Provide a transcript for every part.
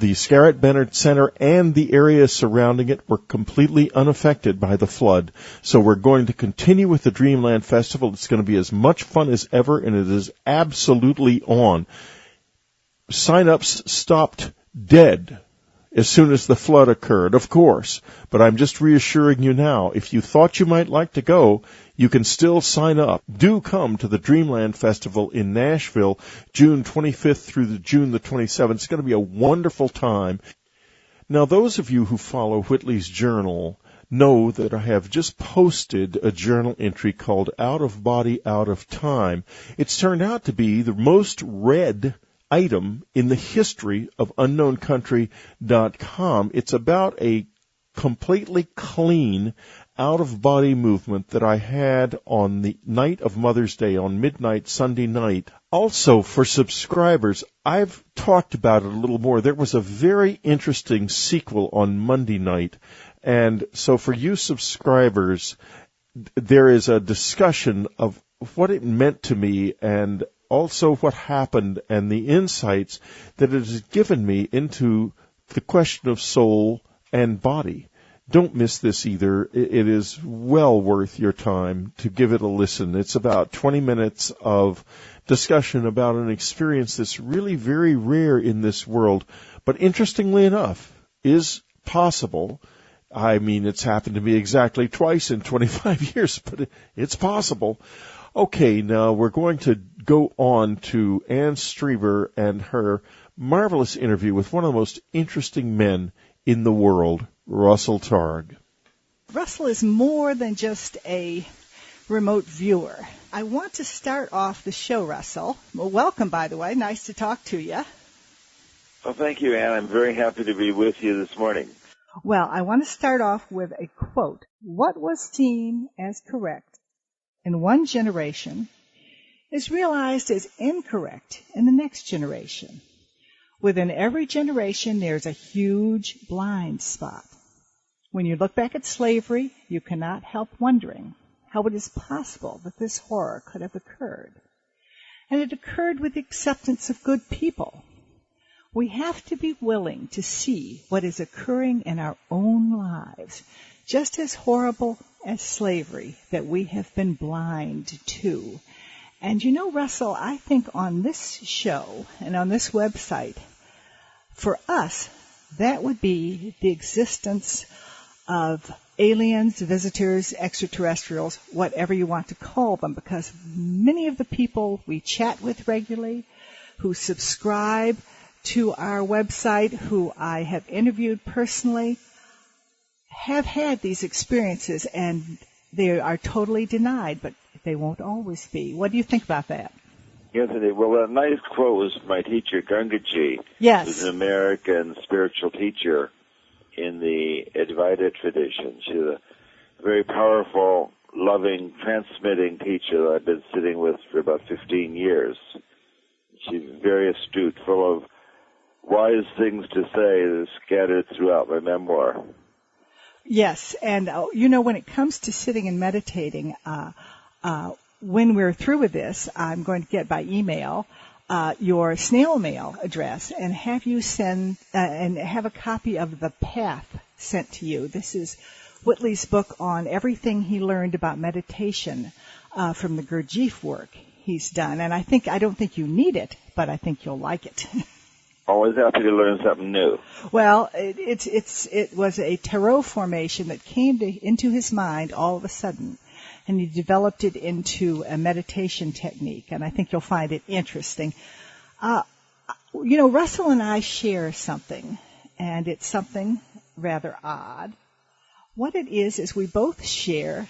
The Scarrett Bennett Center and the area surrounding it were completely unaffected by the flood. So we're going to continue with the Dreamland Festival. It's going to be as much fun as ever, and it is absolutely on. Sign-ups stopped dead as soon as the flood occurred, of course. But I'm just reassuring you now, if you thought you might like to go, you can still sign up. Do come to the Dreamland Festival in Nashville, June 25th through June the 27th. It's going to be a wonderful time. Now, those of you who follow Whitley's Journal know that I have just posted a journal entry called Out of Body, Out of Time. It's turned out to be the most read item in the history of UnknownCountry.com. It's about a completely clean out-of-body movement that I had on the night of Mother's Day, on midnight Sunday night. Also, for subscribers, I've talked about it a little more. There was a very interesting sequel on Monday night, and so for you subscribers, there is a discussion of what it meant to me and also what happened and the insights that it has given me into the question of soul and body. Don't miss this either. It is well worth your time to give it a listen. It's about 20 minutes of discussion about an experience that's really very rare in this world, but interestingly enough, is possible. I mean, it's happened to me exactly twice in 25 years, but it's possible. Okay, now we're going to go on to Ann Strieber and her marvelous interview with one of the most interesting men in the world, Russell Targ. Russell is more than just a remote viewer. I want to start off the show, Russell. Well, welcome, by the way. Nice to talk to you. Well, thank you, Ann. I'm very happy to be with you this morning. Well, I want to start off with a quote. What was seen as correct in one generation is realized as incorrect in the next generation. Within every generation, there's a huge blind spot. When you look back at slavery, you cannot help wondering how it is possible that this horror could have occurred. And it occurred with the acceptance of good people. We have to be willing to see what is occurring in our own lives, just as horrible as slavery that we have been blind to. And you know, Russell, I think on this show and on this website, for us, that would be the existence of aliens, visitors, extraterrestrials, whatever you want to call them, because many of the people we chat with regularly, who subscribe to our website, who I have interviewed personally, have had these experiences, and they are totally denied, but they won't always be. What do you think about that? Yes, indeed. Well, a nice quote was from my teacher, Gangaji. Yes. Who's an American spiritual teacher in the Advaita tradition. She's a very powerful, loving, transmitting teacher that I've been sitting with for about 15 years. She's very astute, full of wise things to say that are scattered throughout my memoir. Yes, and you know, when it comes to sitting and meditating, when we're through with this, I'm going to get by email your snail mail address and have you send and have a copy of The Path sent to you. This is Whitley's book on everything he learned about meditation from the Gurdjieff work he's done. And I don't think you need it, but I think you'll like it. Always happy to learn something new. Well, it was a tarot formation that came into his mind all of a sudden, and he developed it into a meditation technique, and I think you'll find it interesting. You know, Russell and I share something, and it's something rather odd. What it is we both share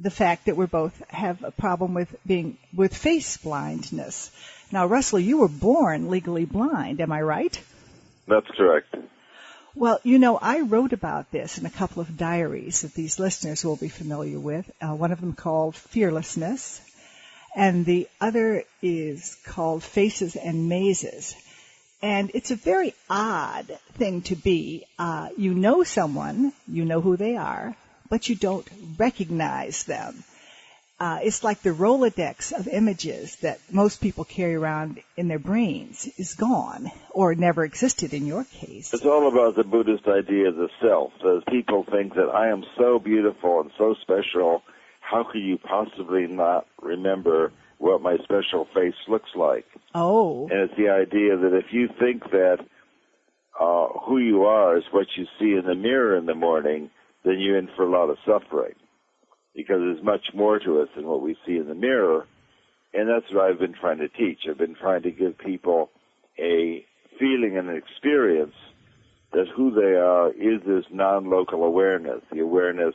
the fact that we both have a problem with face blindness. Now, Russell, you were born legally blind, am I right? That's correct. Well, you know, I wrote about this in a couple of diaries that these listeners will be familiar with. One of them called Fearlessness, and the other is called Faces and Mazes. And it's a very odd thing to be. You know someone, you know who they are, but you don't recognize them. it's like the Rolodex of images that most people carry around in their brains is gone or never existed in your case. It's all about the Buddhist idea of the self. As people think that I am so beautiful and so special, how could you possibly not remember what my special face looks like? Oh. And it's the idea that if you think that who you are is what you see in the mirror in the morning, then you're in for a lot of suffering. Because there's much more to us than what we see in the mirror. And that's what I've been trying to teach. I've been trying to give people a feeling and an experience that who they are is this non-local awareness, the awareness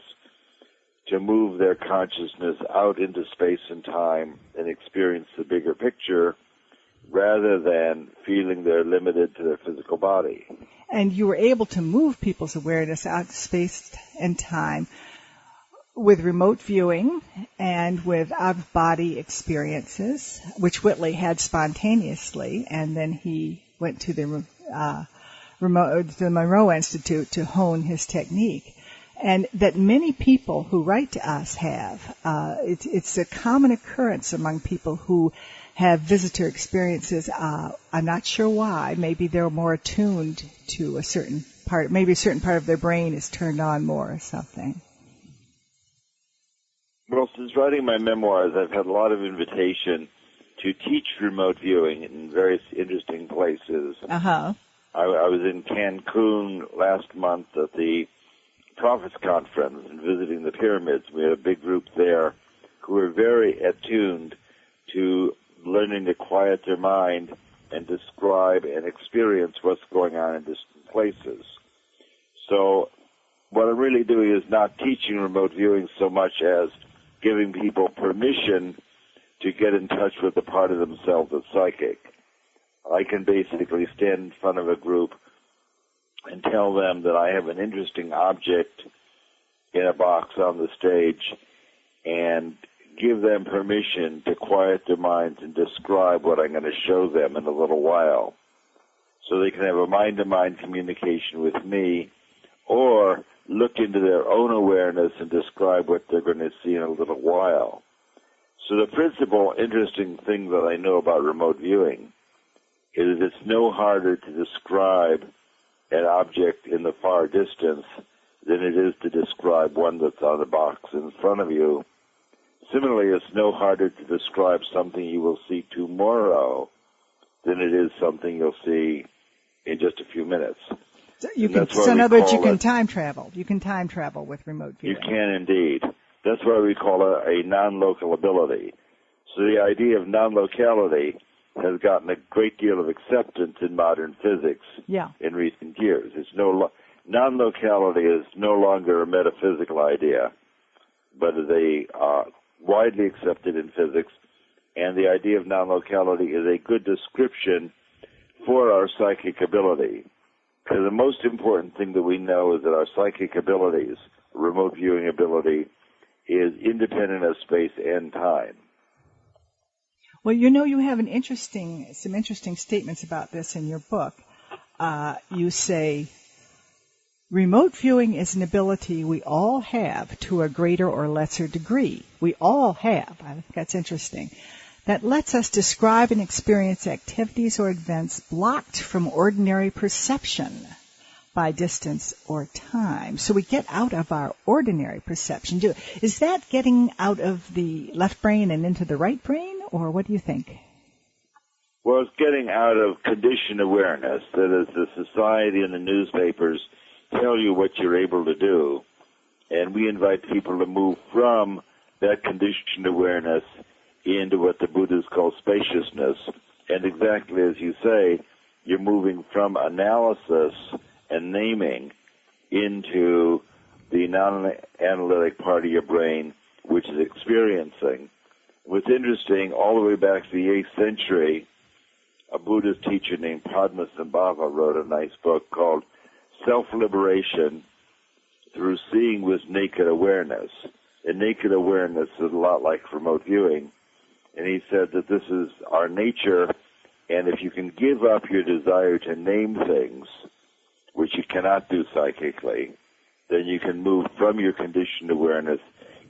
to move their consciousness out into space and time and experience the bigger picture rather than feeling they're limited to their physical body. And you were able to move people's awareness out to space and time with remote viewing and with out-of-body experiences, which Whitley had spontaneously, and then he went to the Monroe Institute to hone his technique. And that many people who write to us have. It's a common occurrence among people who have visitor experiences. I'm not sure why. Maybe they're more attuned to a certain part. Maybe a certain part of their brain is turned on more or something. Well, since writing my memoirs, I've had a lot of invitation to teach remote viewing in various interesting places. Uh-huh. I was in Cancun last month at the Prophets Conference and visiting the pyramids. We had a big group there who were very attuned to learning to quiet their mind and describe and experience what's going on in distant places. So what I'm really doing is not teaching remote viewing so much as giving people permission to get in touch with the part of themselves that's psychic. I can basically stand in front of a group and tell them that I have an interesting object in a box on the stage and give them permission to quiet their minds and describe what I'm going to show them in a little while. So they can have a mind-to-mind communication with me or look into their own awareness and describe what they're going to see in a little while. So the principal interesting thing that I know about remote viewing is it's no harder to describe an object in the far distance than it is to describe one that's on the box in front of you. Similarly, it's no harder to describe something you will see tomorrow than it is something you'll see in just a few minutes. So in other words, you can time travel. You can time travel with remote viewing. You can indeed. That's why we call it a non-local ability. So the idea of non-locality has gotten a great deal of acceptance in modern physics in recent years. Non-locality is no longer a metaphysical idea, but is widely accepted in physics, and the idea of non-locality is a good description for our psychic ability. Because the most important thing that we know is that our psychic abilities, remote viewing ability, is independent of space and time. Well, you have some interesting statements about this in your book. You say, remote viewing is an ability we all have to a greater or lesser degree. We all have. I think that's interesting. That lets us describe and experience activities or events blocked from ordinary perception by distance or time. So we get out of our ordinary perception. Is that getting out of the left brain and into the right brain, or what do you think? Well, it's getting out of conditioned awareness. That is, the society and the newspapers tell you what you're able to do, and we invite people to move from that conditioned awareness into what the Buddhists call spaciousness. And exactly as you say, you're moving from analysis and naming into the non-analytic part of your brain, which is experiencing. What's interesting, all the way back to the 8th century, a Buddhist teacher named Padmasambhava wrote a nice book called Self-Liberation Through Seeing with Naked Awareness. And naked awareness is a lot like remote viewing. And he said that this is our nature, and if you can give up your desire to name things, which you cannot do psychically, then you can move from your conditioned awareness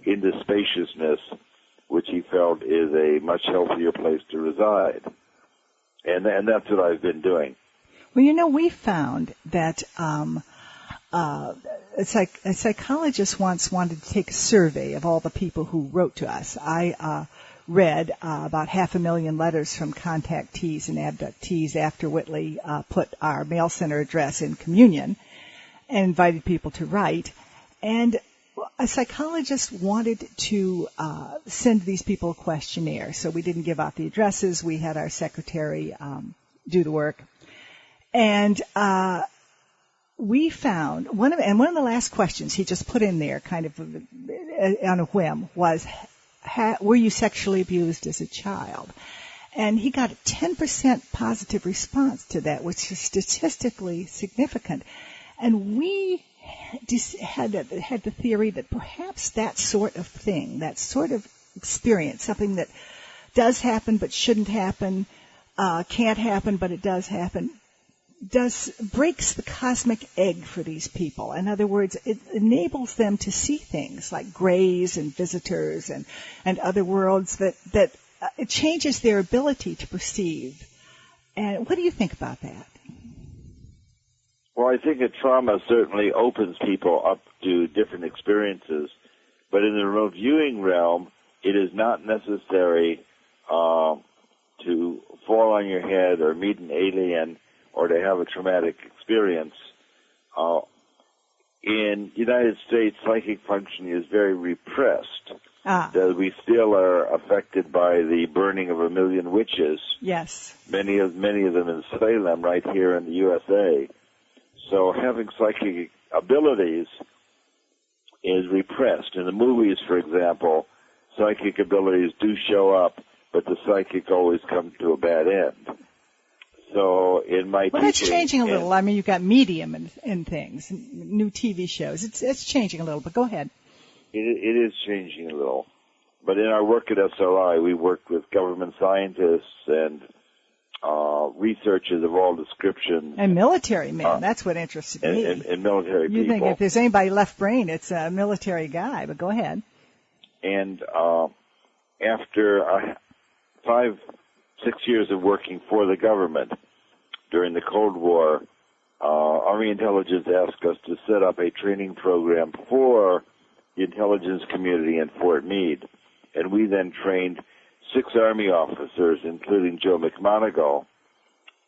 into spaciousness, which he felt is a much healthier place to reside. And that's what I've been doing. Well, we found that a psychologist once wanted to take a survey of all the people who wrote to us. I read about 500,000 letters from contactees and abductees after Whitley put our mail center address in communion and invited people to write. And a psychologist wanted to send these people a questionnaire, so we didn't give out the addresses. We had our secretary do the work. And we found one of the last questions he just put in there, kind of on a whim, was, were you sexually abused as a child? And he got a 10% positive response to that, which is statistically significant. And we had the theory that perhaps that sort of thing, that sort of experience, something that does happen but shouldn't happen, can't happen but it does happen, breaks the cosmic egg for these people. In other words, it enables them to see things like grays and visitors and other worlds that it changes their ability to perceive. And what do you think about that? Well, I think a trauma certainly opens people up to different experiences, but in the remote viewing realm, it is not necessary to fall on your head or meet an alien or to have a traumatic experience. In the United States, psychic functioning is very repressed. We still are affected by the burning of 1 million witches. Yes. Many of them in Salem, right here in the USA. So having psychic abilities is repressed. In the movies, for example, psychic abilities do show up, but the psychic always comes to a bad end. So in my teaching, that's changing a little. I mean, you've got Medium and things, and new TV shows. It's changing a little, but go ahead. It is changing a little. But in our work at SRI, we work with government scientists and researchers of all descriptions. And military men. That's what interested me. And military people. You think if there's anybody left brain, it's a military guy, but go ahead. And after 5-6 years of working for the government during the Cold War, Army Intelligence asked us to set up a training program for the intelligence community in Fort Meade. And we then trained 6 Army officers, including Joe McMoneagle,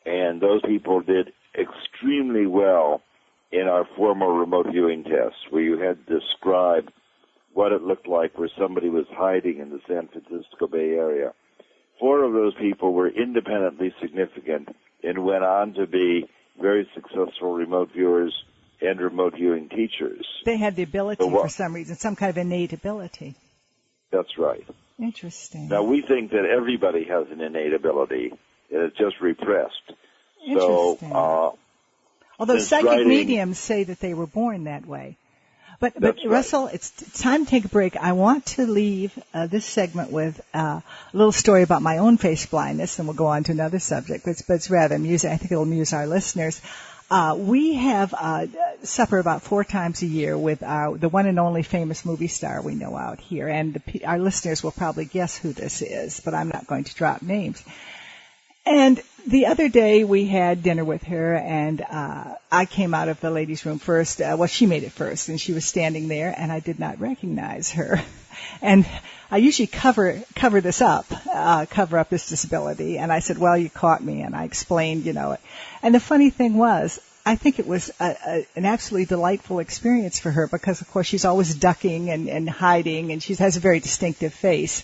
and those people did extremely well in our formal remote viewing tests, where you had to describe what it looked like where somebody was hiding in the San Francisco Bay Area. 4 of those people were independently significant and went on to be very successful remote viewers and remote viewing teachers. They had the ability for some reason, some kind of innate ability. That's right. Interesting. Now, we think that everybody has an innate ability, and it's just repressed. Interesting. So, although psychic mediums say that they were born that way. But Russell, right. It's time to take a break. I want to leave this segment with a little story about my own face blindness, and we'll go on to another subject, but it's rather amusing. I think it'll amuse our listeners. We have supper about 4 times a year with the one and only famous movie star we know out here, and our listeners will probably guess who this is, but I'm not going to drop names. And the other day we had dinner with her, and I came out of the ladies' room first. She made it first, and she was standing there, and I did not recognize her. And I usually cover this up, cover up this disability. And I said, well, you caught me, and I explained, And the funny thing was, I think it was an absolutely delightful experience for her because, of course, she's always ducking and hiding, and she has a very distinctive face.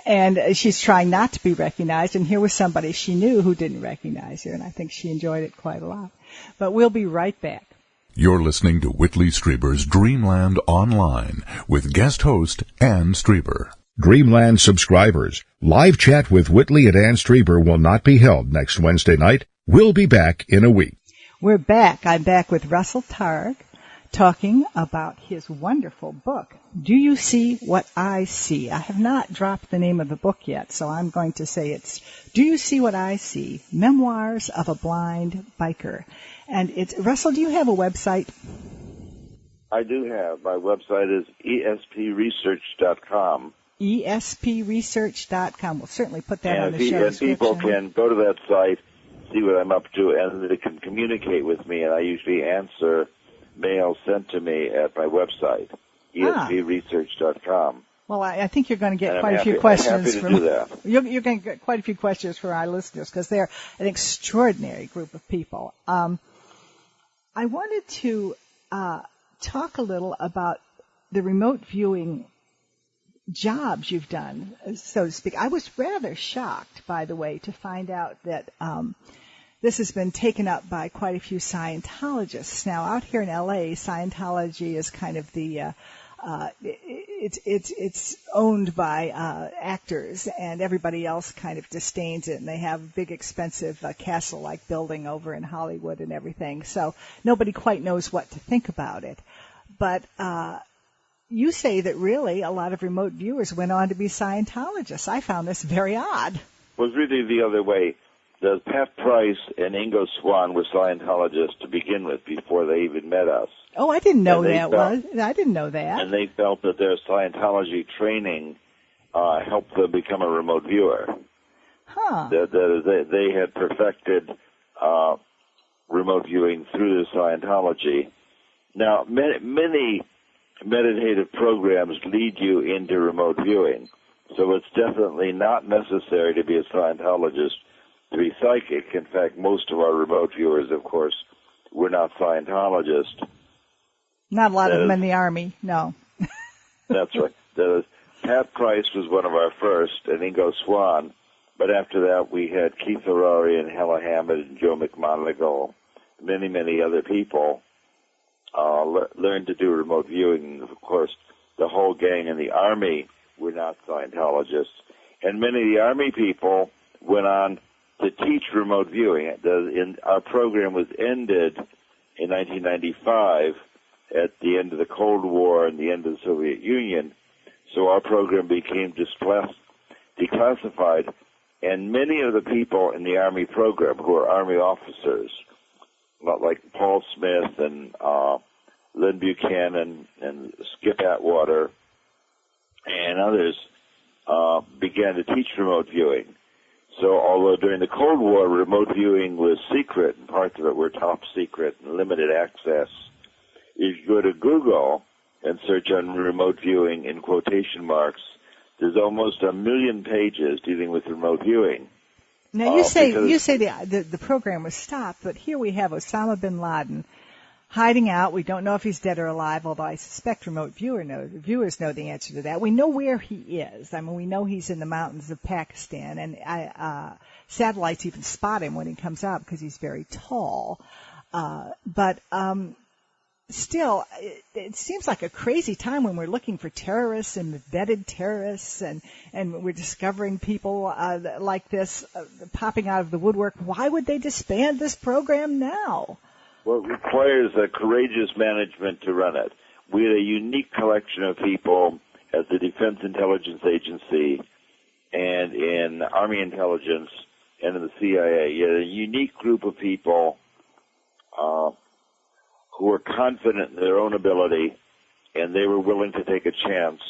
And she's trying not to be recognized, and here was somebody she knew who didn't recognize her, and I think she enjoyed it quite a lot. But we'll be right back. You're listening to Whitley Strieber's Dreamland Online with guest host Ann Strieber. Dreamland subscribers, live chat with Whitley and Ann Strieber will not be held next Wednesday night. We'll be back in a week. We're back. I'm back with Russell Targ, talking about his wonderful book, Do You See What I See? I have not dropped the name of the book yet, so I'm going to say it's Do You See What I See? Memoirs of a Blind Biker. And it's, Russell, do you have a website? I do have. My website is espresearch.com. ESPresearch.com. We'll certainly put that on the show and description. people can go to that site, see what I'm up to, and they can communicate with me, and I usually answer mail sent to me at my website, ESPresearch.com. Well, I think you're going to get and quite I'm a few happy, questions happy from. to do that. You're going to get quite a few questions from our listeners because they're an extraordinary group of people. I wanted to talk a little about the remote viewing jobs you've done, so to speak. I was rather shocked, by the way, to find out that this has been taken up by quite a few Scientologists. Now, out here in L.A., Scientology is kind of the it's owned by actors, and everybody else kind of disdains it, and they have a big, expensive castle-like building over in Hollywood and everything. So nobody quite knows what to think about it. But you say that really a lot of remote viewers went on to be Scientologists. I found this very odd. It was really the other way. The Pat Price and Ingo Swann were Scientologists to begin with before they even met us. Oh, I didn't know that. I didn't know that. And they felt that their Scientology training helped them become a remote viewer. Huh. That they had perfected remote viewing through the Scientology. Now, many meditative programs lead you into remote viewing, so it's definitely not necessary to be a Scientologist to be psychic. In fact, most of our remote viewers, of course, were not Scientologists. Not a lot of them in the Army, no. That's right. Pat Price was one of our first, and Ingo Swann. But after that, we had Keith Harari and Hella Hammond and Joe McMonagle, many other people learned to do remote viewing. Of course, the whole gang in the Army were not Scientologists. And many of the Army people went on to teach remote viewing. Our program was ended in 1995 at the end of the Cold War and the end of the Soviet Union, so our program became declassified, and many of the people in the Army program who are Army officers, like Paul Smith and Lynn Buchanan and Skip Atwater and others, began to teach remote viewing. So although during the Cold War remote viewing was secret, and parts of it were top secret and limited access, if you go to Google and search on remote viewing in quotation marks, there's almost 1 million pages dealing with remote viewing. Now you say the program was stopped, but here we have Osama bin Laden hiding out. We don't know if he's dead or alive, although I suspect viewers know the answer to that. We know where he is. I mean, we know he's in the mountains of Pakistan, and satellites even spot him when he comes out because he's very tall. But still, it seems like a crazy time when we're looking for terrorists and vetted terrorists, and we're discovering people like this popping out of the woodwork. Why would they disband this program now? Well, it requires a courageous management to run it. We had a unique collection of people at the Defense Intelligence Agency and in Army Intelligence and in the CIA. You had a unique group of people who were confident in their own ability, and they were willing to take a chance.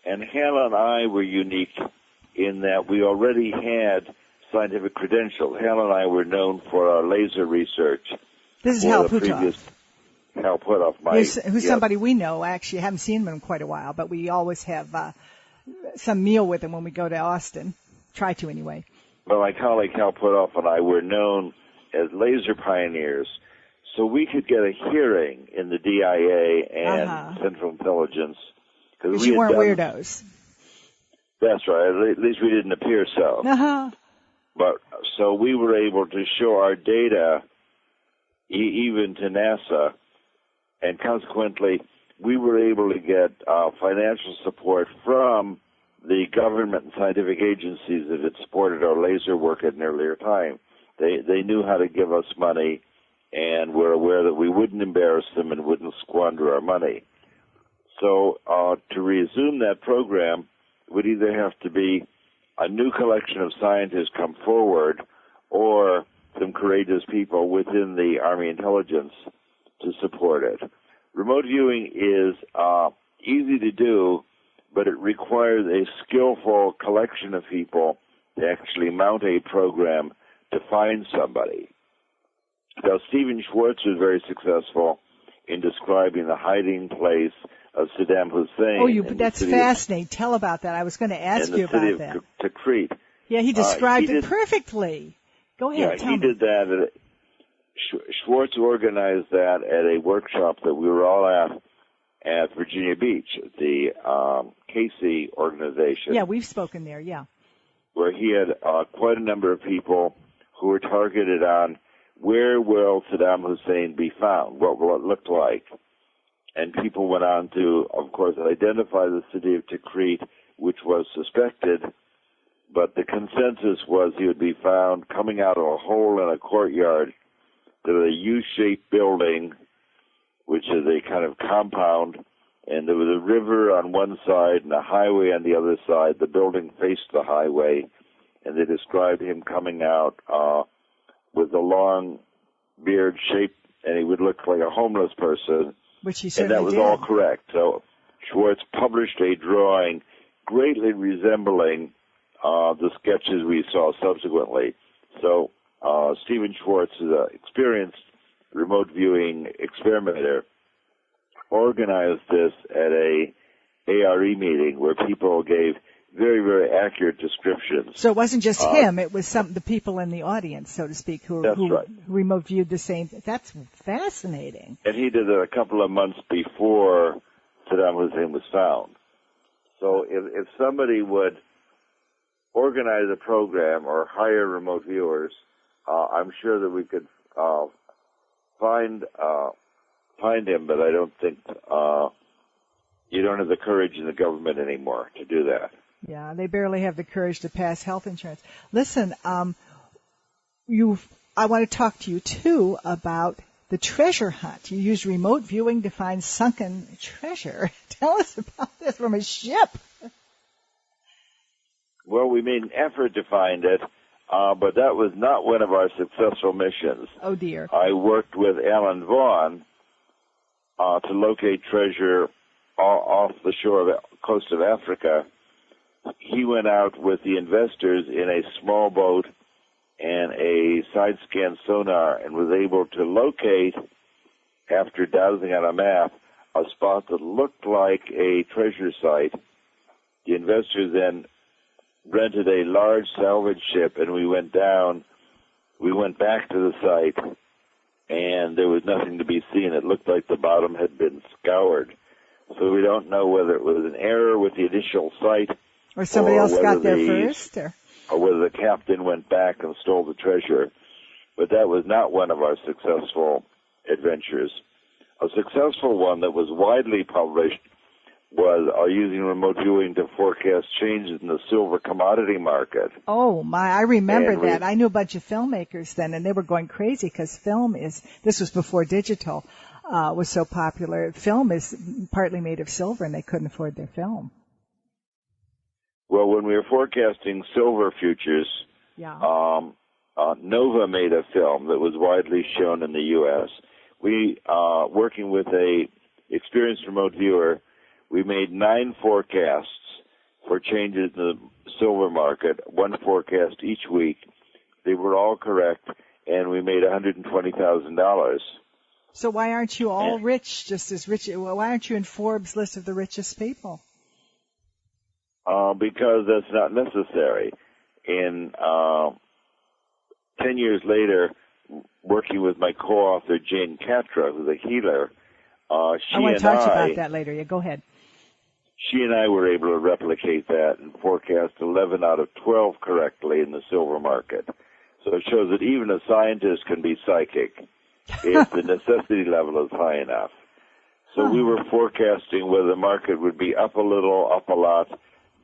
And Hannah and I were unique in that we already had scientific credentials. Hannah and I were known for our laser research. This is Hal Puthoff. Hal Puthoff, who's somebody we know. Actually, I haven't seen him in quite a while, but we always have some meal with him when we go to Austin. Try to, anyway. Well, my colleague Hal Puthoff and I were known as laser pioneers, so we could get a hearing in the DIA and Central Intelligence. Because you weren't weirdos. That's right. At least we didn't appear so. But so we were able to show our data even to NASA, and consequently, we were able to get financial support from the government and scientific agencies that had supported our laser work at an earlier time. They knew how to give us money and were aware that we wouldn't embarrass them and wouldn't squander our money. So to resume that program would either have to be a new collection of scientists come forward or some courageous people within the Army Intelligence to support it. Remote viewing is easy to do, but it requires a skillful collection of people to actually mount a program to find somebody. Now, Stephen Schwartz was very successful in describing the hiding place of Saddam Hussein. That's fascinating. Tell about that. I was going to ask you about that. In the city of Tikrit. Yeah, he described it perfectly. Go ahead, tell me. He did that. Schwartz organized that at a workshop that we were all at Virginia Beach, the Casey organization. Yeah, we've spoken there, yeah. Where he had quite a number of people who were targeted on where will Saddam Hussein be found, what will it look like. And people went on to, of course, identify the city of Tikrit, which was suspected, but the consensus was he would be found coming out of a hole in a courtyard to a U-shaped building, which is a kind of compound, and there was a river on one side and a highway on the other side. The building faced the highway, and they described him coming out with a long beard shape, and he would look like a homeless person. Which he certainly did. And that was all correct. So Schwartz published a drawing greatly resembling the sketches we saw subsequently. So Stephen Schwartz is an experienced remote viewing experimenter, organized this at a ARE meeting where people gave very, very accurate descriptions. So it wasn't just him, it was the people in the audience, so to speak, who remote viewed the same. That's fascinating. And he did it a couple of months before Saddam Hussein was found. So if somebody would organize a program or hire remote viewers, I'm sure that we could find him, but I don't think you don't have the courage in the government anymore to do that. Yeah, they barely have the courage to pass health insurance. Listen, I want to talk to you, too, about the treasure hunt. You used remote viewing to find sunken treasure. Tell us about this from a ship. Well, we made an effort to find it, but that was not one of our successful missions. Oh, dear. I worked with Alan Vaughan to locate treasure off the coast of Africa. He went out with the investors in a small boat and a side-scan sonar and was able to locate, after dowsing on a map, a spot that looked like a treasure site. The investors then rented a large salvage ship, and we went back to the site, and there was nothing to be seen. It looked like the bottom had been scoured. So we don't know whether it was an error with the initial site, or somebody else got there first, or whether the captain went back and stole the treasure. But that was not one of our successful adventures. A successful one that was widely published was using remote viewing to forecast changes in the silver commodity market. Oh, my, I remember that. I knew a bunch of filmmakers then, and they were going crazy because this was before digital was so popular. Film is partly made of silver, and they couldn't afford their film. Well, when we were forecasting silver futures, Nova made a film that was widely shown in the U.S. We, working with a experienced remote viewer, we made 9 forecasts for changes in the silver market, 1 forecast each week. They were all correct, and we made $120,000. So why aren't you all rich, just as rich? Why aren't you in Forbes' list of the richest people? Because that's not necessary. In 10 years later, working with my co-author, Jane Catra, who's a healer, I want to talk about that later. Yeah, go ahead. She and I were able to replicate that and forecast 11 out of 12 correctly in the silver market. So it shows that even a scientist can be psychic if the necessity level is high enough. So we were forecasting whether the market would be up a little, up a lot,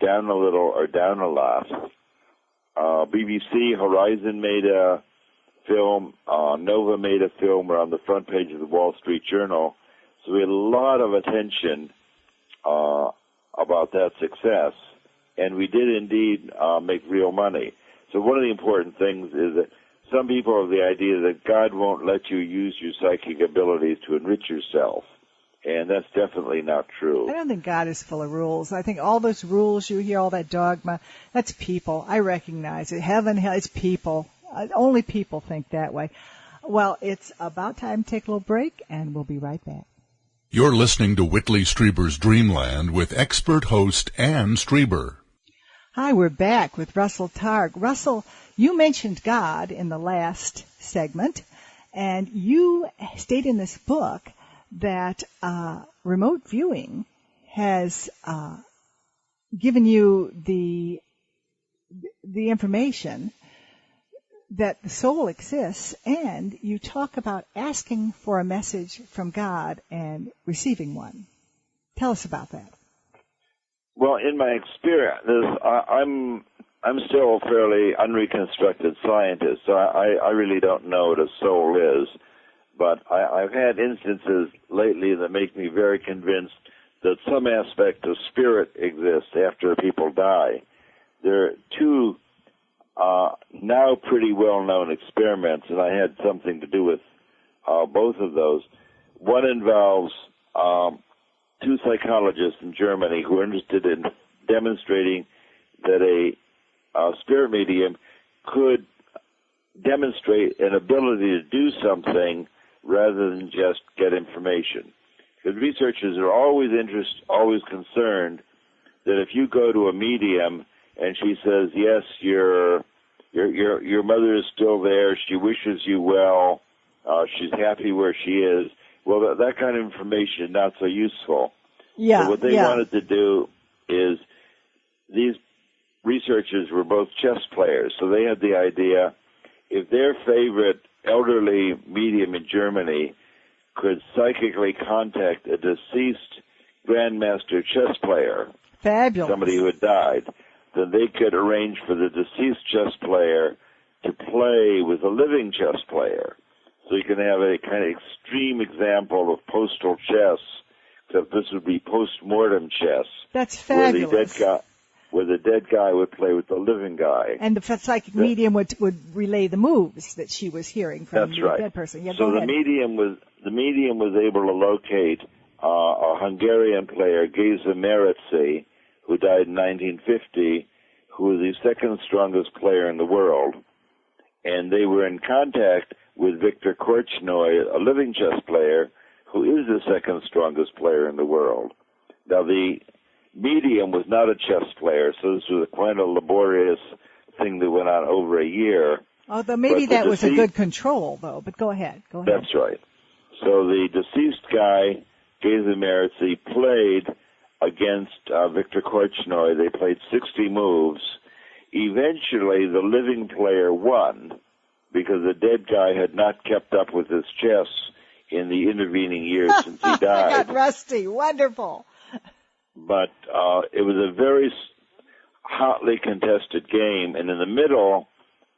down a little, or down a lot. BBC Horizon made a film. Nova made a film. We're on the front page of the Wall Street Journal. So we had a lot of attention about that success, and we did indeed make real money. So one of the important things is that some people have the idea that God won't let you use your psychic abilities to enrich yourself, And that's definitely not true. I don't think God is full of rules. I think all those rules you hear, all that dogma, that's people. I recognize it. Heaven, hell, it's people. Only people think that way. Well, it's about time to take a little break, and we'll be right back. You're listening to Whitley Strieber's Dreamland with expert host Ann Strieber. Hi, we're back with Russell Targ. Russell, you mentioned God in the last segment, and you state in this book that remote viewing has given you the information that the soul exists, and you talk about asking for a message from God and receiving one. Tell us about that. Well, in my experience, I'm still a fairly unreconstructed scientist, so I really don't know what a soul is. But I've had instances lately that make me very convinced that some aspect of spirit exists after people die. There are two now pretty well-known experiments, and I had something to do with both of those. One involves two psychologists in Germany who are interested in demonstrating that a spirit medium could demonstrate an ability to do something rather than just get information. Because researchers are always concerned that if you go to a medium and she says, yes, your mother is still there, she wishes you well, she's happy where she is, well, that kind of information is not so useful. Yeah. So what they wanted to do is, these researchers were both chess players, so they had the idea, if their favorite elderly medium in Germany could psychically contact a deceased grandmaster chess player, fabulous, somebody who had died, then they could arrange for the deceased chess player to play with a living chess player. So you can have a kind of extreme example of postal chess, except this would be post-mortem chess. That's fabulous. Where the dead guy would play with the living guy. And the psychic medium would relay the moves that she was hearing from the dead person. Yeah, so the medium was able to locate a Hungarian player, Geza Meretzi, who died in 1950, who was the second strongest player in the world. And they were in contact with Viktor Korchnoi, a living chess player, who is the second strongest player in the world. Now, the medium was not a chess player, so this was a quite a laborious thing that went on over a year. Although maybe that was a good control, though, but go ahead. That's right. So the deceased guy, Geza Meretzi, played against Viktor Korchnoi. They played 60 moves. Eventually, the living player won because the dead guy had not kept up with his chess in the intervening years since he died. I got rusty. Wonderful. But it was a very hotly contested game, and in the middle,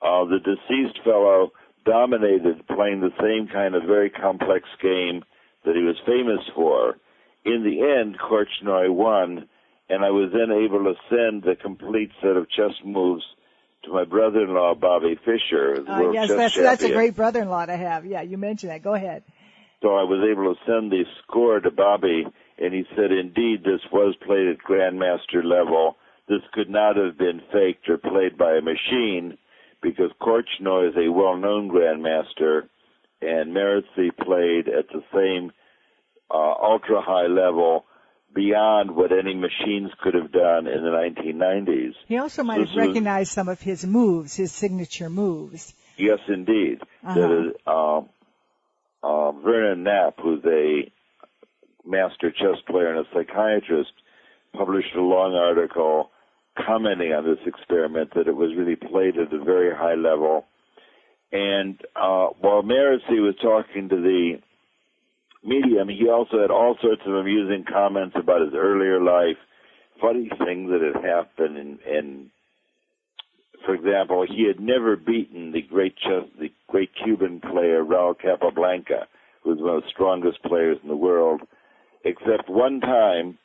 the deceased fellow dominated, playing the same kind of very complex game that he was famous for. In the end, Korchnoi won, and I was then able to send the complete set of chess moves to my brother-in-law, Bobby Fischer, the world chess champion. That's a great brother-in-law to have. Yeah, you mentioned that. Go ahead. So I was able to send the score to Bobby, and he said, indeed, this was played at grandmaster level. This could not have been faked or played by a machine, because Korchnoi is a well-known grandmaster, and Meretzi played at the same ultra-high level beyond what any machines could have done in the 1990s. He also might have recognized some of his moves, his signature moves. Yes, indeed. That is, Vernon Knapp, who's a master chess player and a psychiatrist, published a long article commenting on this experiment, that it was really played at a very high level. And while Meretzi was talking to the medium, he also had all sorts of amusing comments about his earlier life, funny things that had happened, and for example, he had never beaten the great Cuban player Raul Capablanca, who was one of the strongest players in the world, except one time.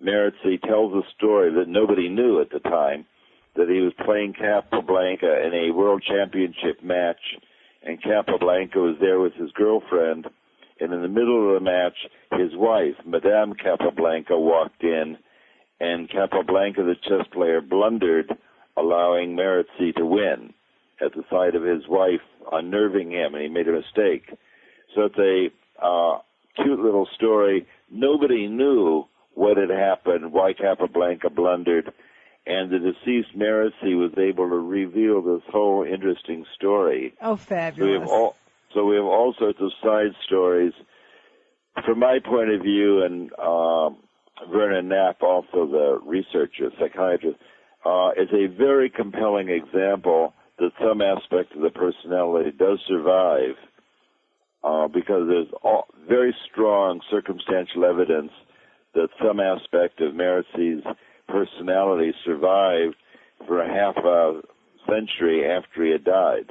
Meretzi tells a story that nobody knew at the time, that he was playing Capablanca in a world championship match, and Capablanca was there with his girlfriend, And in the middle of the match, his wife, Madame Capablanca, walked in, and Capablanca, the chess player, blundered, allowing Meretzi to win at the sight of his wife unnerving him, and he made a mistake. So it's a cute little story. Nobody knew what had happened, why Capablanca blundered, and the deceased Meretzi was able to reveal this whole interesting story. Oh, fabulous. So we have all sorts of side stories. From my point of view, and Vernon Knapp, also the researcher, psychiatrist, is a very compelling example that some aspect of the personality does survive, because there's very strong circumstantial evidence that some aspect of Meretzi's personality survived for a half a century after he had died.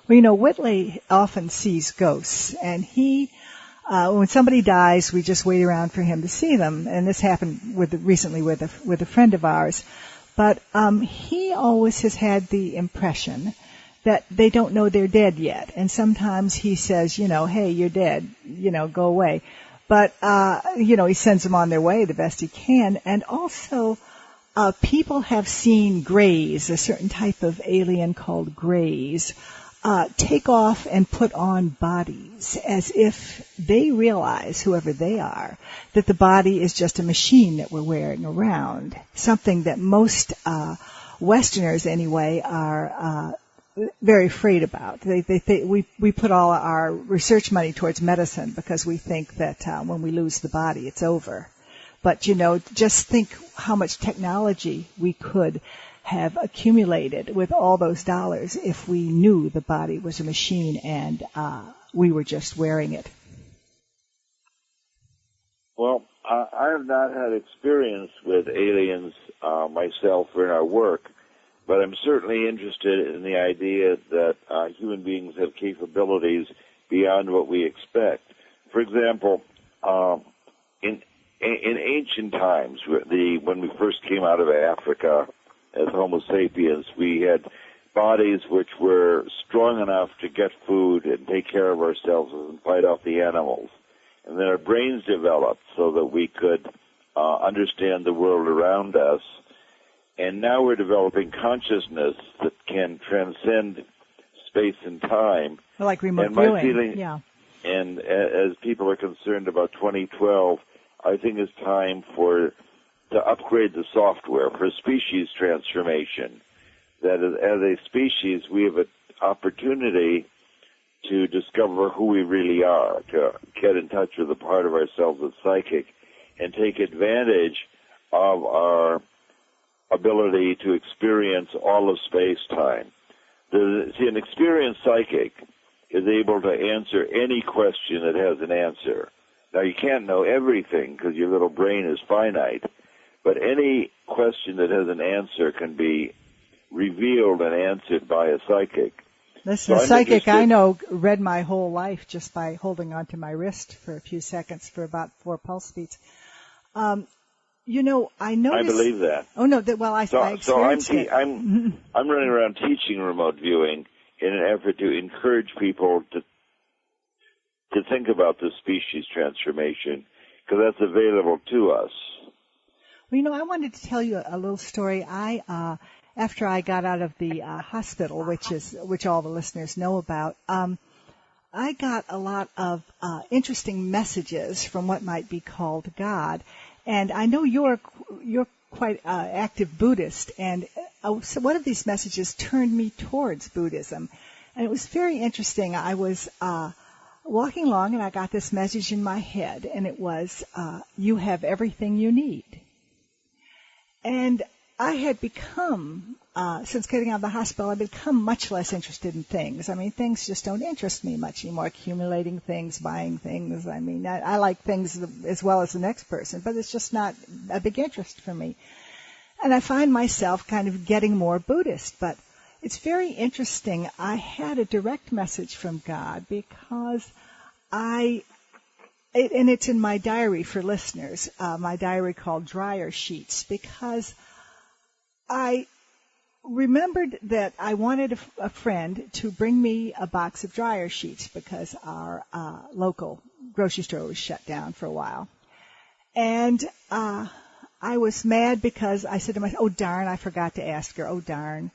Well, Whitley often sees ghosts, and he, when somebody dies, we just wait around for him to see them, and this happened recently with a friend of ours. But he always has had the impression that they don't know they're dead yet, and sometimes he says, hey, you're dead, go away. But, he sends them on their way the best he can. And also, people have seen greys, a certain type of alien called greys, take off and put on bodies as if they realize, whoever they are, that the body is just a machine that we're wearing around. Something that most Westerners, anyway, are very afraid about. We put all our research money towards medicine because we think that when we lose the body, it's over. But, just think how much technology we could have accumulated with all those dollars if we knew the body was a machine and we were just wearing it. Well, I have not had experience with aliens myself or in our work, but I'm certainly interested in the idea that human beings have capabilities beyond what we expect. For example, in ancient times, when we first came out of Africa as Homo sapiens, we had bodies which were strong enough to get food and take care of ourselves and fight off the animals. And then our brains developed so that we could understand the world around us. And now we're developing consciousness that can transcend space and time. Like remote and my viewing. Feeling, yeah. And as people are concerned about 2012, I think it's time to upgrade the software for species transformation. That as a species, we have an opportunity to discover who we really are, to get in touch with a part of ourselves that's psychic, and take advantage of our ability to experience all of space-time. See, an experienced psychic is able to answer any question that has an answer. Now, you can't know everything because your little brain is finite, but any question that has an answer can be revealed and answered by a psychic. Listen, so a psychic I know read my whole life just by holding onto my wrist for a few seconds for about 4 pulse beats. I noticed. I believe that. Oh no, I experienced it. I'm running around teaching remote viewing in an effort to encourage people to think about the species transformation, because that's available to us. Well, I wanted to tell you a little story. After I got out of the hospital, which all the listeners know about, I got a lot of interesting messages from what might be called God. And I know you're quite active Buddhist, and so one of these messages turned me towards Buddhism, and it was very interesting. I was walking along, and I got this message in my head, and it was, "You have everything you need." And I had become, since getting out of the hospital, I've become much less interested in things. I mean, things just don't interest me much anymore. Accumulating things, buying things. I mean, I like things as well as the next person, but it's just not a big interest for me. And I find myself kind of getting more Buddhist. But it's very interesting. I had a direct message from God because and it's in my diary for listeners, my diary called Dryer Sheets, because I remembered that I wanted a friend to bring me a box of dryer sheets because our local grocery store was shut down for a while. And I was mad because I said to myself, oh, darn, I forgot to ask her. Oh, darn.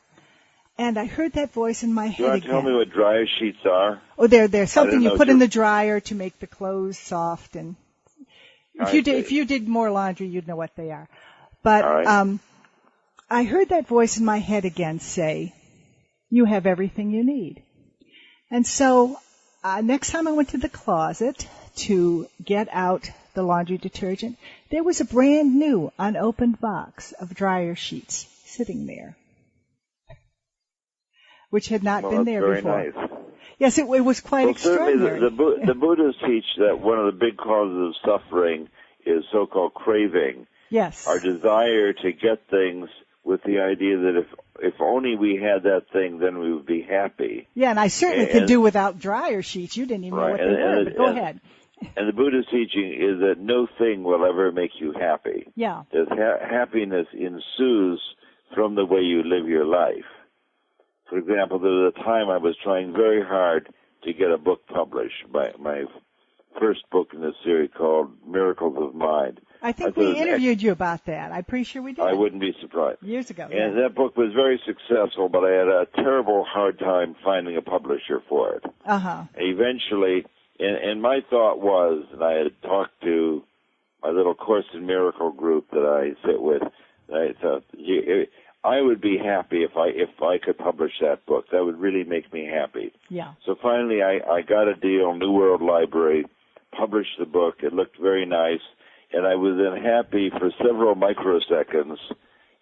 And I heard that voice in my head again. You want to tell me what dryer sheets are? Oh, they're something you put in the dryer to make the clothes soft. And if you did more laundry, you'd know what they are. But right. I heard that voice in my head again say, you have everything you need. And so next time I went to the closet to get out the laundry detergent, there was a brand new unopened box of dryer sheets sitting there, which had not been there before. Very nice. Yes, it was quite extraordinary. Certainly the Buddhists teach that one of the big causes of suffering is so-called craving. Yes. Our desire to get things with the idea that if only we had that thing, then we would be happy. Yeah, and I certainly could do without dryer sheets. You didn't even know what they were, but go ahead. And the Buddhist teaching is that no thing will ever make you happy. Yeah. That happiness ensues from the way you live your life. For example, there was a time I was trying very hard to get a book published, my first book in this series called Miracles of Mind. I think we interviewed you about that. I'm pretty sure we did. I wouldn't be surprised. Years ago. And that book was very successful, but I had a terrible hard time finding a publisher for it. Uh-huh. Eventually, and my thought was, and I had talked to my little Course in Miracle group that I sit with, and I thought, I would be happy if I could publish that book. That would really make me happy. Yeah. So finally, I got a deal, New World Library, published the book. It looked very nice. And I was then happy for several microseconds,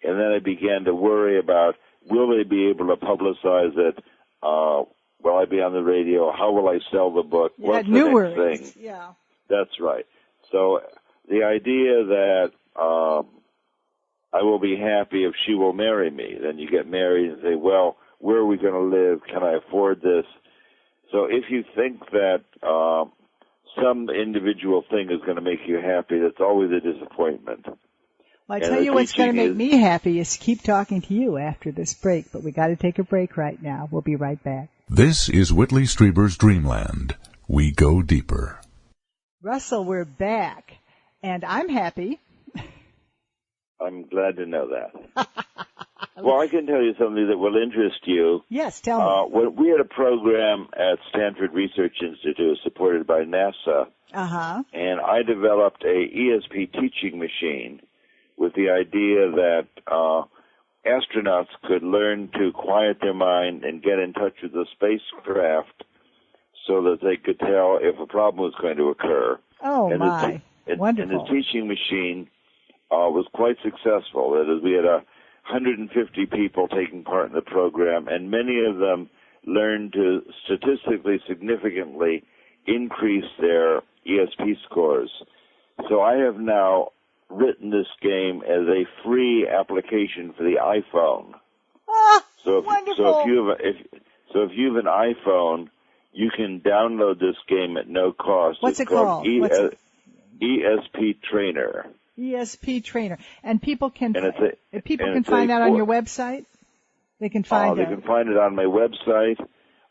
and then I began to worry about, will they be able to publicize it? Will I be on the radio? How will I sell the book? What's the next thing? Yeah. That's right. So the idea that I will be happy if she will marry me, then you get married and say, well, where are we going to live? Can I afford this? So if you think that some individual thing is going to make you happy, that's always a disappointment. Well, I tell you what's going to make me happy is keep talking to you after this break, but we got to take a break right now. We'll be right back. This is Whitley Strieber's Dreamland. We go deeper. Russell, we're back, and I'm happy. I'm glad to know that. Well, I can tell you something that will interest you. Yes, tell me. We had a program at Stanford Research Institute supported by NASA, and I developed a ESP teaching machine with the idea that astronauts could learn to quiet their mind and get in touch with the spacecraft so that they could tell if a problem was going to occur. Oh, my. Wonderful. And the teaching machine was quite successful. That is, we had 150 people taking part in the program, and many of them learned to statistically significantly increase their ESP scores. So I have now written this game as a free application for the iPhone. Wonderful. So if you have an iPhone, you can download this game at no cost. What's it called? ESP Trainer. ESP Trainer, and people can find out on your website. They can find They can find it on my website,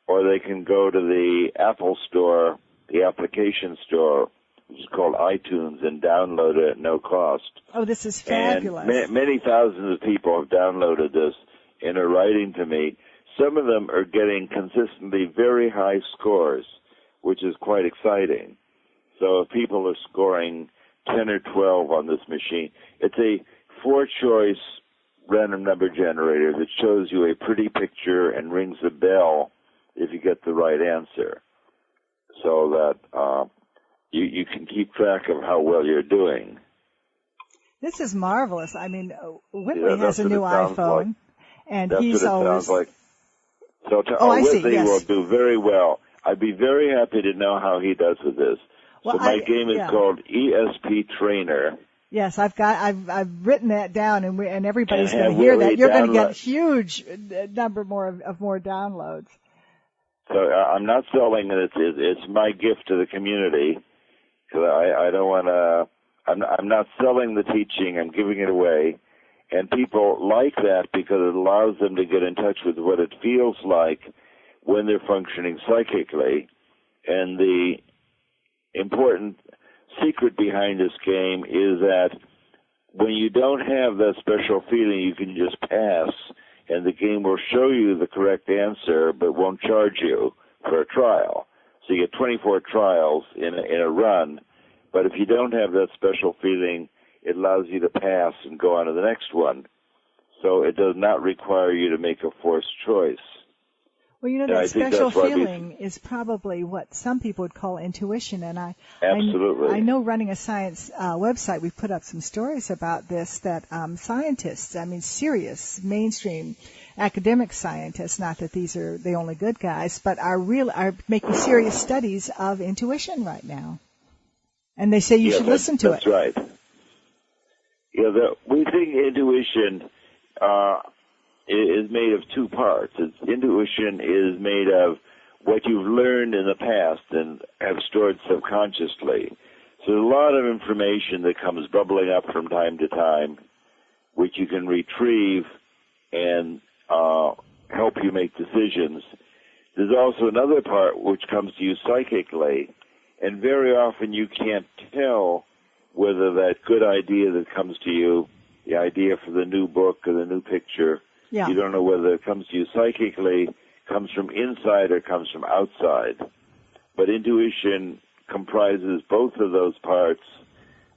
or they can go to the Apple Store, the application store, which is called iTunes, and download it at no cost. Oh, this is fabulous! And many thousands of people have downloaded this and are writing to me. Some of them are getting consistently very high scores, which is quite exciting. So if people are scoring 10 or 12 on this machine, it's a 4-choice random number generator that shows you a pretty picture and rings a bell if you get the right answer, so that you can keep track of how well you're doing. This is marvelous. I mean, Whitley has a new iPhone, and he's always... Sounds like. So Whitley will do very well. I'd be very happy to know how he does with this. Well, so my game is called ESP Trainer. Yes, I've written that down, and everybody's going to hear that. You're going to get a huge number more downloads. So I'm not selling it. It's my gift to the community. Because I don't want to. I'm not selling the teaching. I'm giving it away, and people like that because it allows them to get in touch with what it feels like when they're functioning psychically, and the important secret behind this game is that when you don't have that special feeling, you can just pass, and the game will show you the correct answer, but won't charge you for a trial. So you get 24 trials in a run, but if you don't have that special feeling, it allows you to pass and go on to the next one. So it does not require you to make a forced choice. Well, you know, that special feeling is probably what some people would call intuition, and absolutely. I know running a science website, we put up some stories about this, that scientists, I mean serious, mainstream academic scientists, not that these are the only good guys, but are making serious studies of intuition right now. And they say you should listen to it. That's right. Yeah, we think intuition is made of two parts. Intuition is made of what you've learned in the past and have stored subconsciously. So there's a lot of information that comes bubbling up from time to time, which you can retrieve and help you make decisions. There's also another part which comes to you psychically, and very often you can't tell whether that good idea that comes to you, the idea for the new book or the new picture, you don't know whether it comes to you psychically, comes from inside or comes from outside. But intuition comprises both of those parts,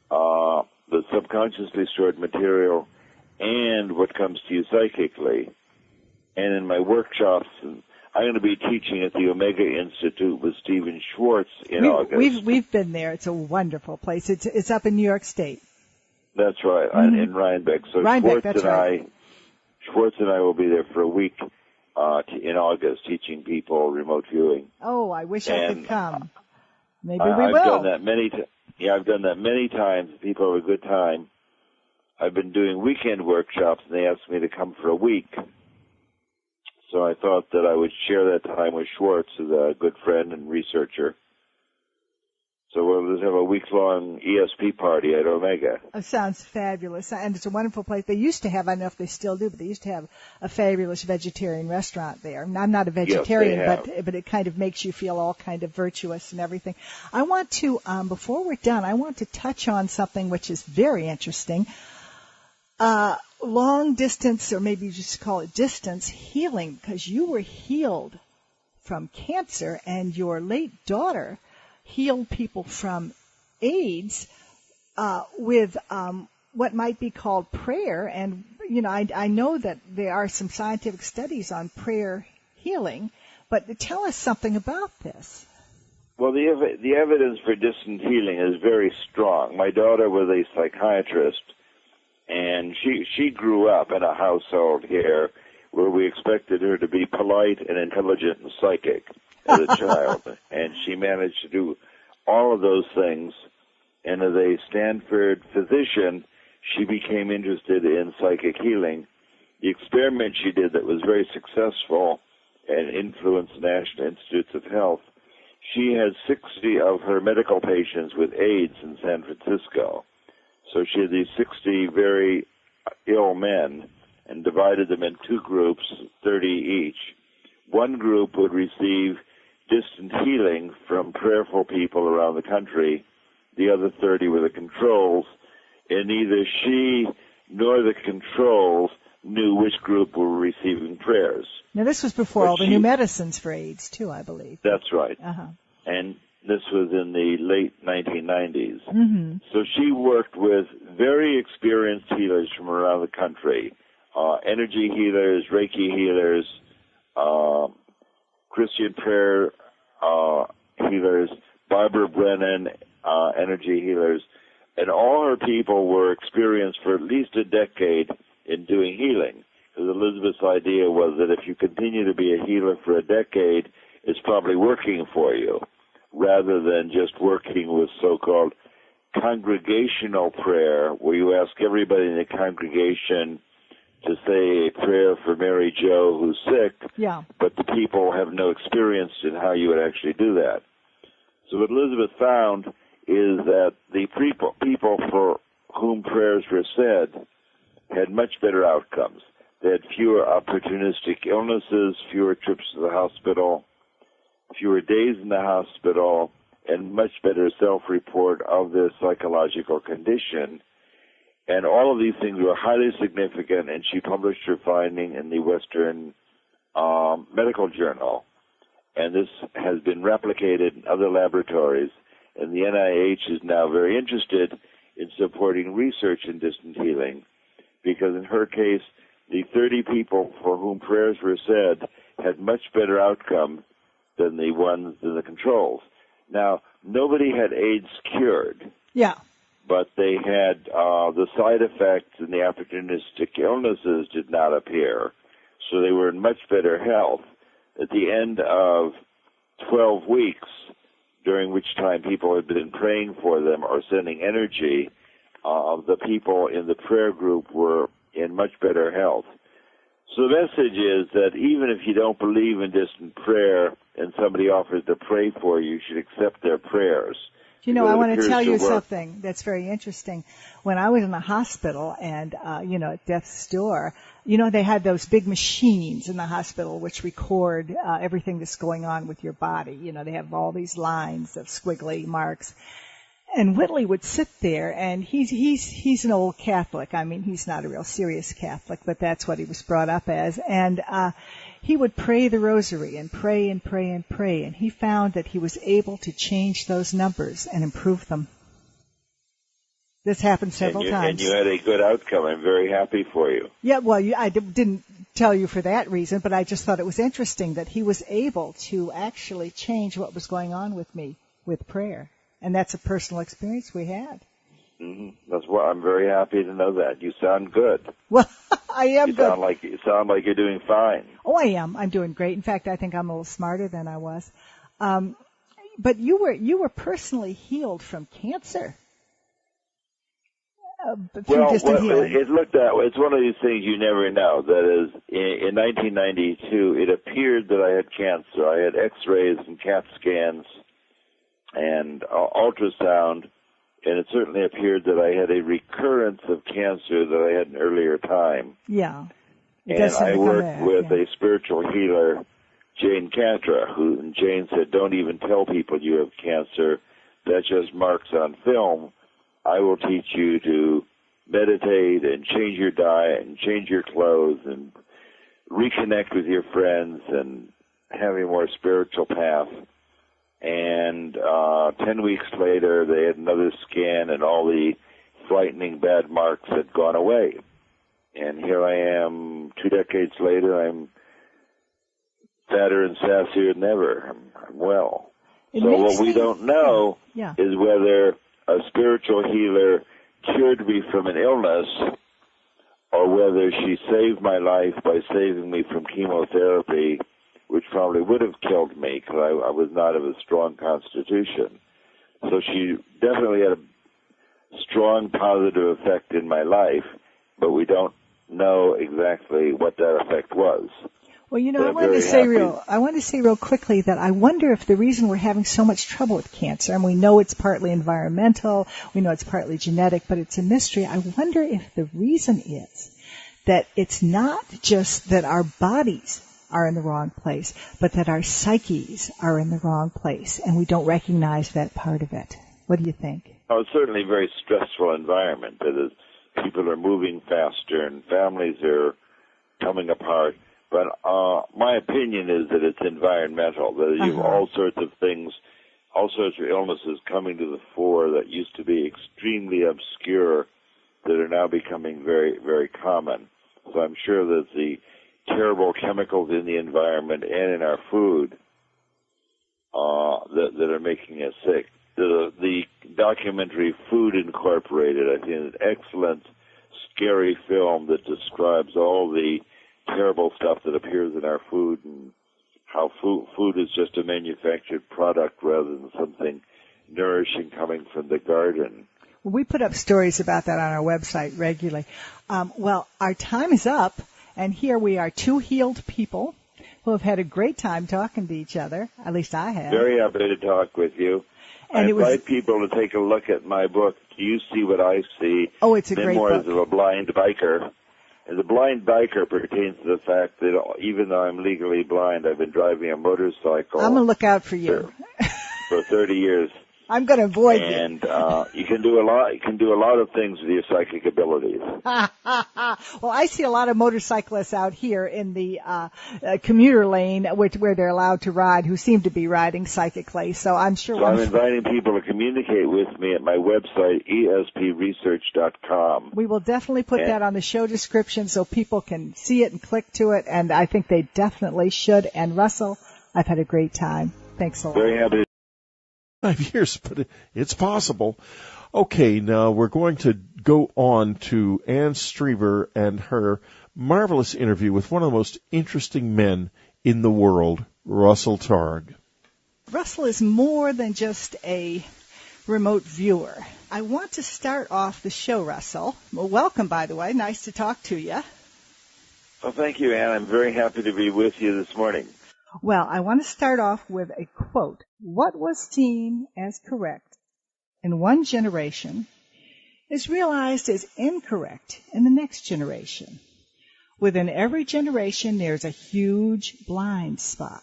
the subconsciously stored material and what comes to you psychically. And in my workshops, I'm going to be teaching at the Omega Institute with Stephen Schwartz in August. We've been there. It's a wonderful place. It's up in New York State. That's right, in Rhinebeck. So Schwartz and I will be there for a week in August teaching people remote viewing. Oh, I wish I could come. Maybe we will. I've done that I've done that many times. People have a good time. I've been doing weekend workshops, and they asked me to come for a week. So I thought that I would share that time with Schwartz, who's a good friend and researcher. So we'll just have a week-long ESP party at Omega. Oh, sounds fabulous. And it's a wonderful place. They used to have, I don't know if they still do, but they used to have a fabulous vegetarian restaurant there. I'm not a vegetarian, but it kind of makes you feel all kind of virtuous and everything. I want to, before we're done, I want to touch on something which is very interesting. Long distance, or maybe you just call it distance healing, because you were healed from cancer, and your late daughter healed people from AIDS with what might be called prayer. And, you know, I know that there are some scientific studies on prayer healing, but tell us something about this. Well, the evidence for distant healing is very strong. My daughter was a psychiatrist, and she grew up in a household here where we expected her to be polite and intelligent and psychic as a child, and she managed to do all of those things. And as a Stanford physician, she became interested in psychic healing. The experiment she did that was very successful and influenced National Institutes of Health, she had 60 of her medical patients with AIDS in San Francisco. So she had these 60 very ill men and divided them in two groups, 30 each. One group would receive distant healing from prayerful people around the country. The other 30 were the controls, and neither she nor the controls knew which group were receiving prayers. Now, this was before all the new medicines for AIDS, too, I believe. That's right. And this was in the late 1990s. Mm-hmm. So she worked with very experienced healers from around the country, energy healers, Reiki healers, Christian prayer healers, Barbara Brennan, energy healers, and all her people were experienced for at least a decade in doing healing. Because Elizabeth's idea was that if you continue to be a healer for a decade, it's probably working for you, rather than just working with so-called congregational prayer, where you ask everybody in the congregation to say a prayer for Mary Jo who's sick, but the people have no experience in how you would actually do that. So what Elizabeth found is that the people for whom prayers were said had much better outcomes. They had fewer opportunistic illnesses, fewer trips to the hospital, fewer days in the hospital, and much better self-report of their psychological condition. And all of these things were highly significant, and she published her finding in the Western Medical Journal. And this has been replicated in other laboratories, and the NIH is now very interested in supporting research in distant healing, because in her case, the 30 people for whom prayers were said had much better outcome than the controls. Now, nobody had AIDS cured. Yeah. But they had the side effects and the opportunistic illnesses did not appear, so they were in much better health. At the end of 12 weeks, during which time people had been praying for them or sending energy, the people in the prayer group were in much better health. So the message is that even if you don't believe in distant prayer and somebody offers to pray for you, you should accept their prayers. You know, I want to tell you something that's very interesting. When I was in the hospital and, at death's door, they had those big machines in the hospital which record everything that's going on with your body. They have all these lines of squiggly marks. And Whitley would sit there, and he's an old Catholic. I mean, he's not a real serious Catholic, but that's what he was brought up as. And he would pray the rosary and pray and pray and pray, and he found that he was able to change those numbers and improve them. This happened several times. And you had a good outcome. I'm very happy for you. Yeah, well, I didn't tell you for that reason, but I just thought it was interesting that he was able to actually change what was going on with me with prayer. And that's a personal experience we had. Mm-hmm. That's why I'm very happy to know that. You sound good. Well, I am good. You sound like you're doing fine. Oh, I am. I'm doing great. In fact, I think I'm a little smarter than I was. But you were personally healed from cancer. It looked that way. It's one of these things you never know. That is, in 1992, it appeared that I had cancer. I had X-rays and CAT scans and ultrasound, and it certainly appeared that I had a recurrence of cancer that I had an earlier time. Yeah. And I worked with a spiritual healer, Jane Cantra, and Jane said, don't even tell people you have cancer. That just marks on film. I will teach you to meditate and change your diet and change your clothes and reconnect with your friends and have a more spiritual path. And 10 weeks later, they had another scan, and all the frightening bad marks had gone away. And here I am, 2 decades later, I'm fatter and sassier than ever. I'm well. So what we don't know is whether a spiritual healer cured me from an illness or whether she saved my life by saving me from chemotherapy, which probably would have killed me because I was not of a strong constitution. So she definitely had a strong positive effect in my life, but we don't know exactly what that effect was. Well, I wanted to say real quickly that I wonder if the reason we're having so much trouble with cancer, and we know it's partly environmental, we know it's partly genetic, but it's a mystery. I wonder if the reason is that it's not just that our bodies are in the wrong place, but that our psyches are in the wrong place, and we don't recognize that part of it. What do you think? Oh, it's certainly a very stressful environment. That is, people are moving faster and families are coming apart. But my opinion is that it's environmental, that you have all sorts of things, all sorts of illnesses coming to the fore that used to be extremely obscure that are now becoming very, very common. So I'm sure that the terrible chemicals in the environment and in our food that are making us sick. The documentary Food Incorporated, I think, is an excellent, scary film that describes all the terrible stuff that appears in our food and how food is just a manufactured product rather than something nourishing coming from the garden. Well, we put up stories about that on our website regularly. Well, our time is up, and here we are, 2 healed people who have had a great time talking to each other. At least I have. Very happy to talk with you. And I invite people to take a look at my book, Do You See What I See? Oh, it's a great book. Memoirs of a Blind Biker. And the blind biker pertains to the fact that even though I'm legally blind, I've been driving a motorcycle. I'm going to look out for you. for 30 years. I'm going to avoid and you can do a lot. You can do a lot of things with your psychic abilities. Well, I see a lot of motorcyclists out here in the commuter lane, where they're allowed to ride, who seem to be riding psychically. So I'm sure. So I'm inviting people to communicate with me at my website, espresearch.com. We will definitely put that on the show description so people can see it and click to it. And I think they definitely should. And Russell, I've had a great time. Thanks a lot. Very happy. 5 years, but it's possible. Okay, now we're going to go on to Ann Strieber and her marvelous interview with one of the most interesting men in the world, Russell Targ. Russell is more than just a remote viewer. I want to start off the show, Russell. Well, welcome, by the way. Nice to talk to you. Well, thank you, Ann. I'm very happy to be with you this morning. Well, I want to start off with a quote. What was seen as correct in one generation is realized as incorrect in the next generation. Within every generation, there's a huge blind spot.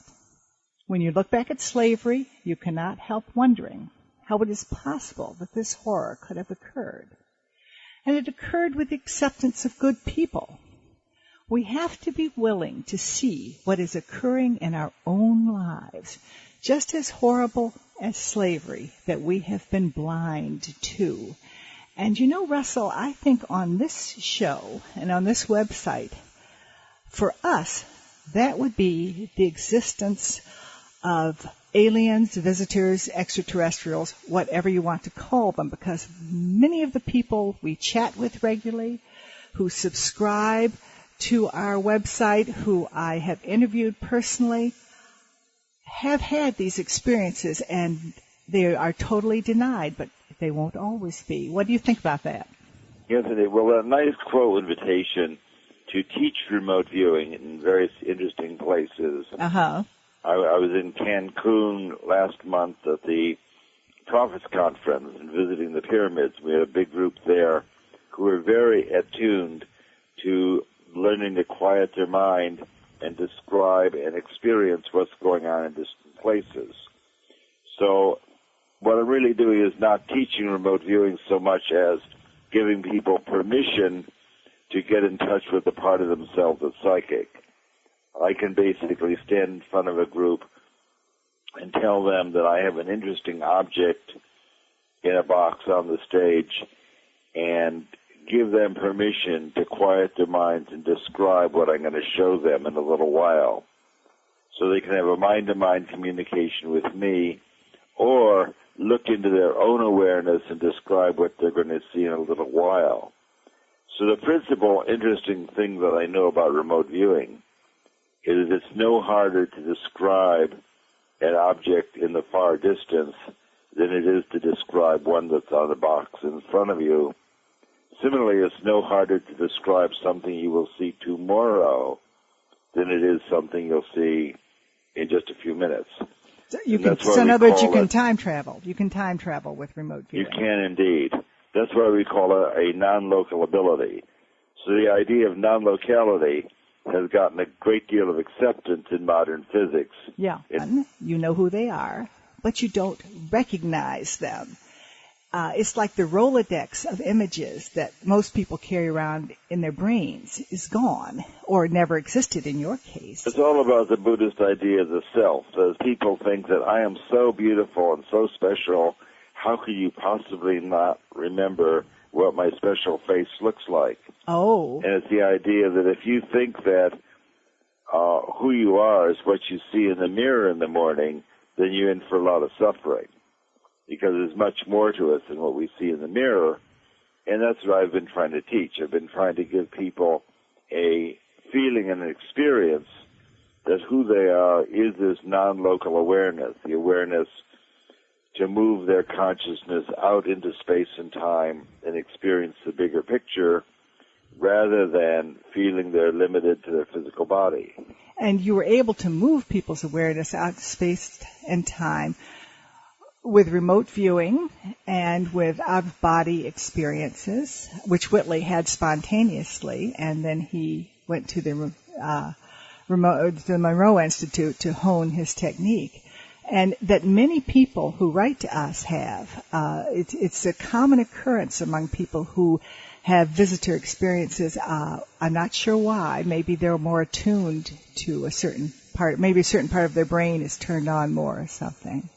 When you look back at slavery, you cannot help wondering how it is possible that this horror could have occurred. And it occurred with the acceptance of good people. We have to be willing to see what is occurring in our own lives, just as horrible as slavery that we have been blind to. And you know, Russell, I think on this show and on this website, for us, that would be the existence of aliens, visitors, extraterrestrials, whatever you want to call them, because many of the people we chat with regularly, who subscribe to our website, who I have interviewed personally, have had these experiences, and they are totally denied, but they won't always be. What do you think about that? Yes, indeed. Well, a nice quote invitation to teach remote viewing in various interesting places. Uh-huh. I was in Cancun last month at the Prophets Conference and visiting the pyramids. We had a big group there who were very attuned to learning to quiet their mind and describe and experience what's going on in distant places. So what I'm really doing is not teaching remote viewing so much as giving people permission to get in touch with the part of themselves that's psychic. I can basically stand in front of a group and tell them that I have an interesting object in a box on the stage and give them permission to quiet their minds and describe what I'm going to show them in a little while, so they can have a mind-to-mind communication with me, or look into their own awareness and describe what they're going to see in a little while. So the principal interesting thing that I know about remote viewing is it's no harder to describe an object in the far distance than it is to describe one that's on the box in front of you. Similarly, it's no harder to describe something you will see tomorrow than it is something you'll see in just a few minutes. So in other words, you can time travel. You can time travel with remote viewing. You can indeed. That's why we call it a non-local ability. So the idea of non-locality has gotten a great deal of acceptance in modern physics. Yeah, you know who they are, but you don't recognize them. It's like the Rolodex of images that most people carry around in their brains is gone, or never existed in your case. It's all about the Buddhist idea of the self. As people think that I am so beautiful and so special, how could you possibly not remember what my special face looks like? Oh. And it's the idea that if you think that who you are is what you see in the mirror in the morning, then you're in for a lot of suffering, because there's much more to us than what we see in the mirror. And that's what I've been trying to teach. I've been trying to give people a feeling and an experience that who they are is this non-local awareness, the awareness to move their consciousness out into space and time and experience the bigger picture, rather than feeling they're limited to their physical body. And you were able to move people's awareness out to space and time with remote viewing and with out-of-body experiences, which Whitley had spontaneously, and then he went to the Monroe Institute to hone his technique. and that many people who write to us have. It's a common occurrence among people who have visitor experiences. I'm not sure why. Maybe they're more attuned to a certain part. Maybe a certain part of their brain is turned on more or something.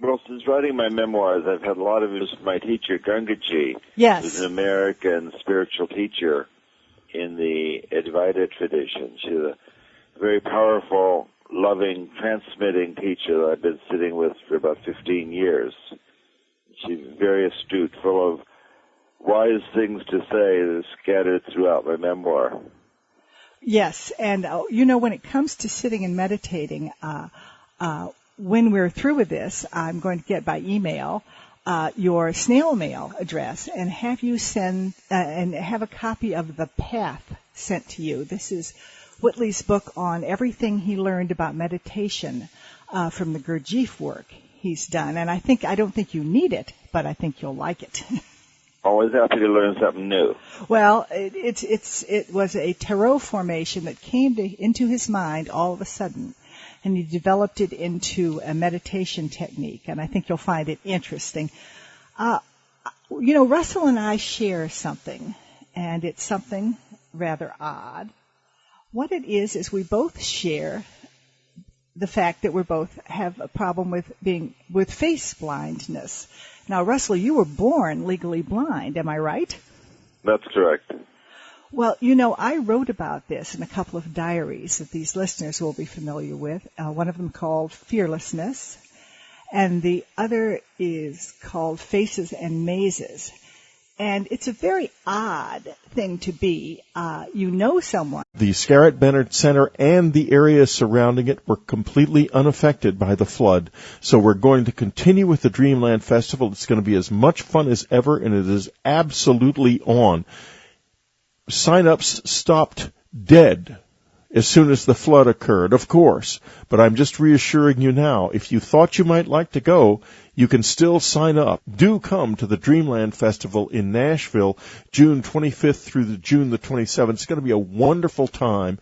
Well, since writing my memoirs, I've had a lot of use with my teacher, Gangaji, Yes. who's an American spiritual teacher in the Advaita tradition. She's a very powerful, loving, transmitting teacher that I've been sitting with for about 15 years. She's very astute, full of wise things to say that are scattered throughout my memoir. Yes, and when it comes to sitting and meditating, when we're through with this, I'm going to get by email your snail mail address and have you send and have a copy of The Path sent to you. This is Whitley's book on everything he learned about meditation from the Gurdjieff work he's done, and I don't think you need it, but I think you'll like it. Always happy to learn something new. Well, it was a tarot formation that came into his mind all of a sudden, and he developed it into a meditation technique, and I think you'll find it interesting. Russell and I share something, and it's something rather odd. What it is we both share the fact that we both have a problem with face blindness. Now, Russell, you were born legally blind, am I right? That's correct. Well, I wrote about this in a couple of diaries that these listeners will be familiar with. One of them called Fearlessness, and the other is called Faces and Mazes. And it's a very odd thing to be. Someone. The Scarrett Bennett Center and the area surrounding it were completely unaffected by the flood. So we're going to continue with the Dreamland Festival. It's going to be as much fun as ever, and it is absolutely on. Sign-ups stopped dead as soon as the flood occurred, of course. But I'm just reassuring you now, if you thought you might like to go, you can still sign up. Do come to the Dreamland Festival in Nashville, June 25th through June the 27th. It's going to be a wonderful time.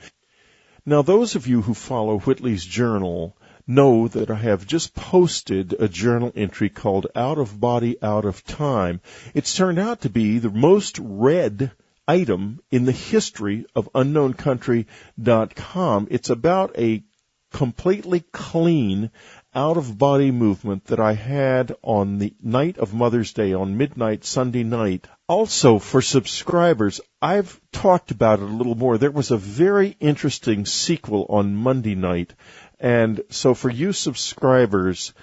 Now, those of you who follow Whitley's Journal know that I have just posted a journal entry called Out of Body, Out of Time. It's turned out to be the most read item in the history of unknowncountry.com. It's about a completely clean out-of-body movement that I had on the night of Mother's Day, on midnight Sunday night. Also, for subscribers, I've talked about it a little more. There was a very interesting sequel on Monday night, and so for you subscribers,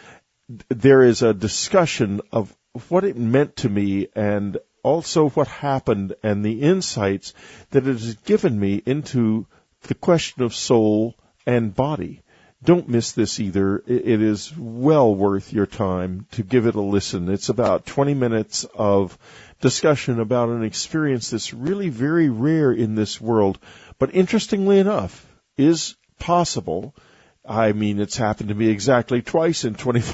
there is a discussion of what it meant to me and also what happened and the insights that it has given me into the question of soul and body. Don't miss this either. It is well worth your time to give it a listen. It's about 20 minutes of discussion about an experience that's really very rare in this world, but interestingly enough, is possible. I mean, it's happened to me exactly twice in 25